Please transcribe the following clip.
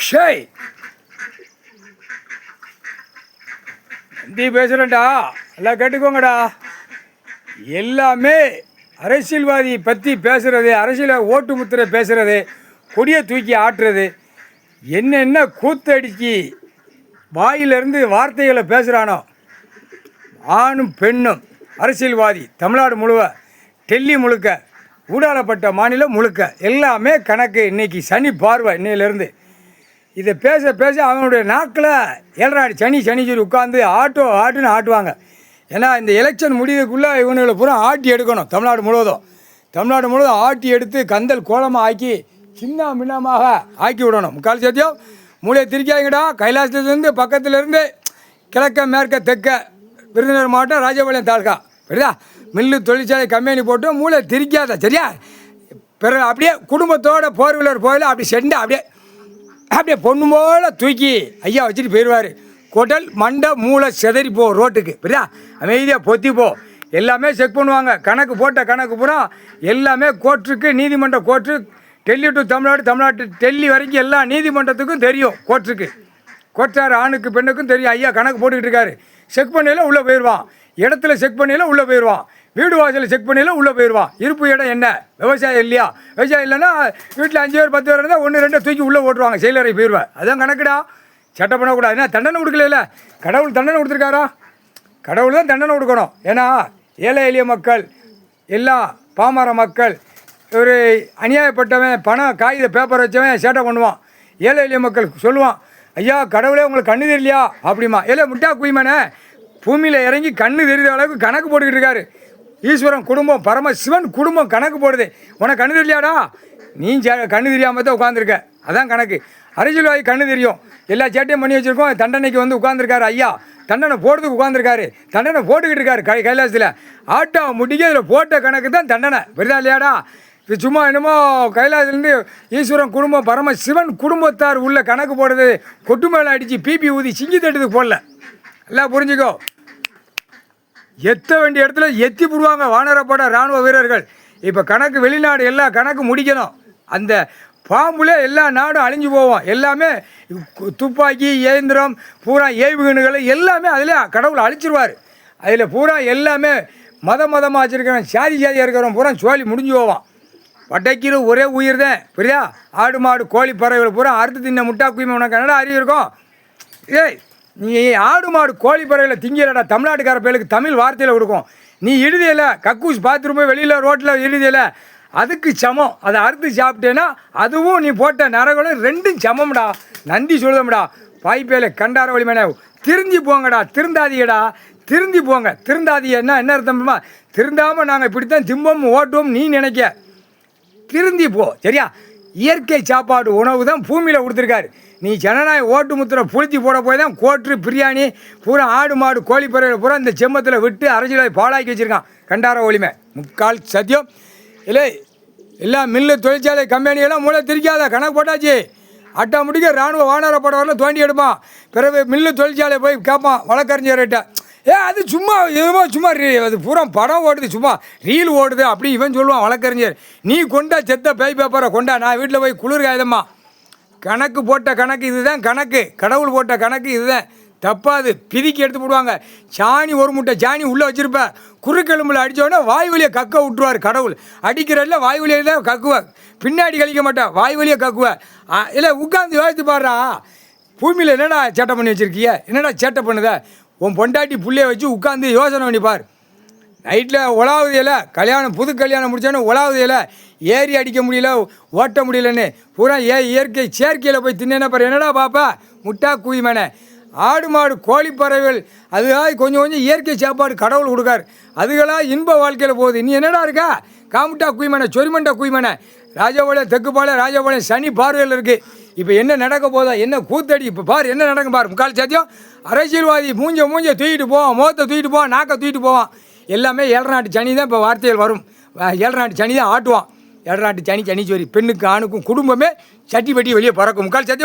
ஷேய் ஹிந்தி பேசுகிறேன்டா, எல்லாம் கேட்டுக்கோங்கடா. எல்லாமே அரசியல்வாதி பற்றி பேசுகிறது, அரசியல் ஓட்டு முத்திரை பேசுகிறது, கொடியை தூக்கி ஆட்டுறது, என்னென்ன கூத்தடிச்சு வாயிலிருந்து வார்த்தைகளை பேசுகிறானோ ஆணும் பெண்ணும் அரசியல்வாதி தமிழ்நாடு முழுவ, டெல்லி முழுக்க, ஊடாடப்பட்ட மாநிலம் முழுக்க எல்லாமே கணக்கு. இன்றைக்கி சனி பார்வை இன்னையிலேருந்து இதை பேச பேச அவனுடைய நாக்கில் ஏழராடி சனி உட்காந்து ஆட்டுன்னு ஆட்டுவாங்க. ஏன்னா இந்த எலெக்ஷன் முடிவுக்குள்ளே இவனுங்களை பூரா ஆட்டி எடுக்கணும். தமிழ்நாடு முழுவதும் ஆட்டி எடுத்து கந்தல் கோலமாக ஆக்கி சின்ன மின்னமாக ஆக்கி விடணும். முக்கால் சத்தியம் மூளையை திரிக்காங்கடா. கைலாசத்துலேருந்து பக்கத்துலேருந்து கிழக்க மேற்க தெற்க விருதுநகர் மாவட்டம் ராஜபாளையம் தாலுகா சரியா, மில்லு தொழிற்சாலை கம்பெனி போட்டு மூளை திரிக்காத சரியா. பிறகு அப்படியே குடும்பத்தோட போர் வீலர் போயில அப்படி செண்டை அப்படியே பொண்ணு போல தூக்கி ஐயா வச்சுட்டு போயிடுவார். கொடல் மண்டை மூளை செதறி போ ரோட்டுக்கு சரியா, அமைதியாக பொத்தி போ. எல்லாமே செக் பண்ணுவாங்க. கணக்கு போட்ட கணக்கு பூரா எல்லாமே கோர்ட்டுக்கு, நீதிமன்ற கோர்ட்டு, டெல்லி டு தமிழ்நாடு டெல்லி வரைக்கும் எல்லா நீதிமன்றத்துக்கும் தெரியும். கோர்ட்டார் ஆணுக்கு பெண்ணுக்கும் தெரியும். ஐயா கணக்கு போட்டுக்கிட்டு இருக்காரு. செக் பண்ணையில் உள்ளே போயிடுவான். இடத்துல செக் பண்ணையில் உள்ளே போயிடுவான். வீடு வாசலில் செக் பண்ணையில் உள்ளே போயிடுவான். இருப்பு இடம் என்ன, விவசாயம் இல்லையா? விவசாயம் இல்லைன்னா வீட்டில் 5 பேர் 10 பேர் இருந்தால் 1 2 தூக்கி உள்ளே ஓட்டுவாங்க. செயலறை போயிடுவேன். அதான் கணக்குடா. சட்டம் பண்ணக்கூடாது. ஏன்னா தண்டனை கொடுக்கல. கடவுள் தண்டனை கொடுத்துருக்காரா? கடவுள் தான் தண்டனை கொடுக்கணும். ஏன்னா ஏழை எளிய மக்கள் எல்லாம் பாமர மக்கள், ஒரு அநியாயப்பட்டவன் பணம் காகித பேப்பர் வச்சவன் சேட்டை பண்ணுவான். ஏழை எளிய மக்கள் சொல்லுவான், ஐயா கடவுளே உங்களுக்கு கண்ணு தெரியலையா அப்படிமா. ஏழை முட்டா குயிமனே பூமியில் இறங்கி கண்ணு தெரிகிற அளவுக்கு கணக்கு போட்டுக்கிட்டு இருக்காரு. ஈஸ்வரன் குடும்பம், பரமசிவன் குடும்பம் கணக்கு போடுது. உனக்கு கண்ணு தெரியலையாடா? நீ கண்ணு தெரியாமல் தான் உட்காந்துருக்க. அதான் கணக்கு. அரசியல்வாதி கண்ணு தெரியும், எல்லா சேட்டையும் பண்ணி வச்சுருக்கோம். தண்டனைக்கு வந்து உட்காந்துருக்காரு. ஐயா தண்டனை போடுறதுக்கு உட்காந்துருக்காரு. தண்டனை போட்டுக்கிட்டு இருக்காரு கைலாசத்தில். ஆட்டோ முடிக்க இதில் போட்ட கணக்கு தான் தண்டனை. வருதா இல்லையாடா? இது சும்மா என்னமோ கைலாசிலேருந்து ஈஸ்வரன் குடும்பம், பரமசிவன் குடும்பத்தார் உள்ள கணக்கு போடுறது கொட்டு மேலே அடித்து பிபி ஊதி சிங்கி தட்டுறதுக்கு போடல. எல்லாம் புரிஞ்சுக்கோ. எத்த வேண்டிய இடத்துல எத்தி போடுவாங்க வானரப்பட இராணுவ வீரர்கள். இப்போ கணக்கு வெளிநாடு எல்லா கணக்கு முடிக்கணும். அந்த பாம்புலே எல்லா நாடும் அழிஞ்சு போவோம். எல்லாமே துப்பாக்கி இயந்திரம் பூரா ஏவுகணைகள் எல்லாமே அதில் கடவுள் அழிச்சிருவார். அதில் பூரா எல்லாமே மதமாக வச்சுருக்கிறவன், சாதியாக இருக்கிறவன் பூரா சோழி முடிஞ்சு போவான். பட்டைக்கிற ஒரே உயிர் தான் புரியா. ஆடு மாடு கோழி பறவைகள் பூரா அறுத்து தின்ன முட்டா குயிமை உனக்கு என்னடா அறிவு இருக்கும்? ஏய் நீ ஆடு மாடு கோழி பறவைகளை திங்கலடா. தமிழ்நாட்டுக்கார பேருக்கு தமிழ் வார்த்தையில் கொடுக்கும். நீ இழுதியில் கக்கூஸ் பாத்ரூம் போய் வெளியில் ரோட்டில் இழுதியில் அதுக்கு சமம். அதை அறுத்து சாப்பிட்டேன்னா அதுவும் நீ போட்ட நரகளும் ரெண்டும் சமம்டா. நன்றி சொல்லுதம்டா. பாய்ப்பேல கண்டார வழிமேனே திருந்தி போங்கடா. திருந்தாதியடா, திருந்தி போங்க. திருந்தாதியன்னா என்ன அர்த்தம்மா? திருந்தாமல் நாங்கள் இப்படித்தான் திம்பம் ஓட்டுவோம் நீ நினைக்க. திருந்தி போ சரியா. இயற்கை சாப்பாடு உணவு தான் பூமியில் கொடுத்துருக்காரு. நீ ஜனநாயக ஓட்டு முத்திரை புளித்தி போட போய் தான் கோட்ரு பிரியாணி பூரா ஆடு மாடு கோழி பறவை பூரா இந்த செம்மத்தில் விட்டு அரசியலை பாழாக்கி வச்சுருக்கான். கண்டார ஒளிமை முக்கால் சத்தியம் இல்லை. எல்லாம் மில்லு தொழிற்சாலை கம்பெனியெல்லாம் மூளை திரிக்காத கணக்கு போட்டாச்சு. அட்டா முடிக்க இராணுவ வானர படவரில் தோண்டி எடுப்பான். பிறகு மில்லு தொழிற்சாலை போய் கேட்பான் வழக்கறிஞர்கிட்ட. அது சும்மா அது பூரா படம் ஓடுது, சும்மா ரீல் ஓடுது அப்படி இவன் சொல்லுவான் வழக்கறிஞர். நீ கொண்டா செத்த பேப்பரை கொண்டா, நான் வீட்டில் போய் குளிர் காயுதம்மா. கணக்கு போட்ட கணக்கு இதுதான் கணக்கு. கடவுள் போட்ட கணக்கு இதுதான். தப்பாது பிதிக்கி எடுத்து போடுவாங்க. சாணி ஒரு முட்டை சாணி உள்ளே வச்சுருப்பேன். குறுக்கெலும்பில் அடித்தோடனே வாய் வழியை கக்க விட்டுருவார் கடவுள். அடிக்கிறதில்ல வாய் வழியை தான் கக்குவேன். பின்னாடி கழிக்க மாட்டேன், வாய் வழியை கக்குவேன். இல்லை உட்காந்து யோசித்து பாடுறா. பூமியில் என்னடா சேட்டை பண்ணி வச்சுருக்கிய? என்னடா சேட்டை பண்ணுத? உன் பொண்டாட்டி புள்ளைய வச்சு உட்காந்து யோசனை பண்ணிப்பார். நைட்டில் உலாவுதையில் கல்யாணம் புது கல்யாணம் முடித்தோன்னே உலாவுதையில் ஏறி அடிக்க முடியல, ஓட்ட முடியலன்னு பூரா இயற்கை செயற்கையில் போய் தின்னேன்னா பாரு. என்னடா பாப்பா முட்டா குயிமனை. ஆடு மாடு கோழி பறவைகள் அதுக்காக கொஞ்சம் இயற்கை சாப்பாடு கடவுள் கொடுக்காரு. அதுகளாக இன்ப வாழ்க்கையில் போகுது. நீ என்னடா இருக்கா காமுட்டா குயிமனை, சொரிமண்டா குயிமனை. ராஜபாளையம் தெற்குபாளையம் ராஜபாளையம் சனி பார்வையில் இருக்குது. இப்போ என்ன நடக்க போதா, என்ன கூத்தடி இப்போ பார் என்ன நடக்கும் பார். முக்கால் சத்தியம் அரசியல்வாதி மூஞ்ச தூக்கிட்டு போவான், முகத்தை தூக்கிட்டு போவான், நாக்கை தூக்கிட்டு போவான். எல்லாமே ஏழநாட்டு சனி தான் இப்போ வார்த்தைகள் வரும். ஏழநாட்டு சனி தான் ஆட்டுவான். ஏழநாட்டு சனி சனி சோரி பெண்ணுக்கு ஆணுக்கும் குடும்பமே சட்டி பட்டி வெளியே பறக்கும். முக்கால் சத்தியம்.